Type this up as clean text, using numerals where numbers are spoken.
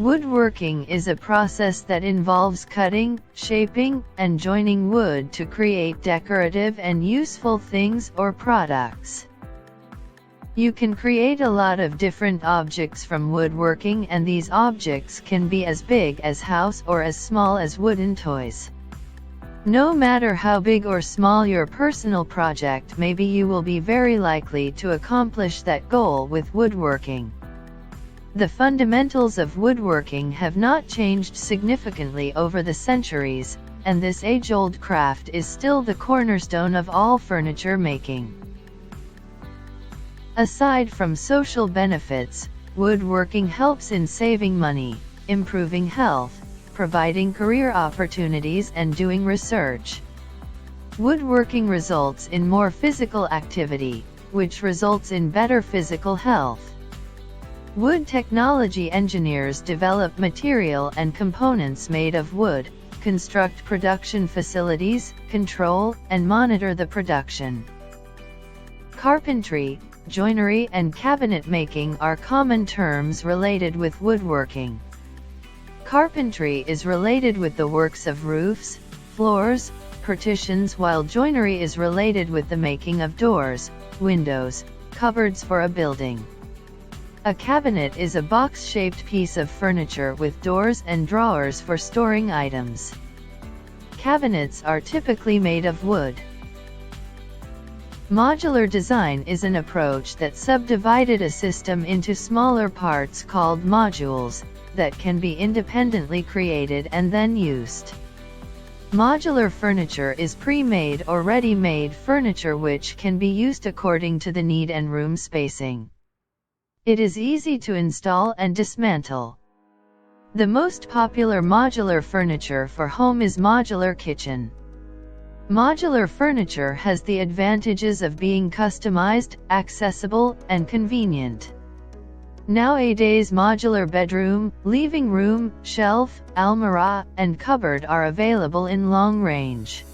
Woodworking is a process that involves cutting, shaping, and joining wood to create decorative and useful things or products. You can create a lot of different objects from woodworking, and these objects can be as big as house or as small as wooden toys. No matter how big or small your personal project may be, you will be very likely to accomplish that goal with woodworking. The fundamentals of woodworking have not changed significantly over the centuries, and this age-old craft is still the cornerstone of all furniture making. Aside from social benefits, woodworking helps in saving money, improving health, providing career opportunities, and doing research. Woodworking results in more physical activity, which results in better physical health. Wood technology engineers develop material and components made of wood, construct production facilities, control and monitor the production. Carpentry, joinery, and cabinet making are common terms related with woodworking. Carpentry is related with the works of roofs, floors, partitions, while joinery is related with the making of doors, windows, cupboards for a building. A cabinet is a box-shaped piece of furniture with doors and drawers for storing items. Cabinets are typically made of wood. Modular design is an approach that subdivided a system into smaller parts called modules, that can be independently created and then used. Modular furniture is pre-made or ready-made furniture which can be used according to the need and room spacing. It is easy to install and dismantle. The most popular modular furniture for home is modular kitchen. Modular furniture has the advantages of being customized, accessible, and convenient. Nowadays, modular bedroom, living room, shelf, almirah, and cupboard are available in long range.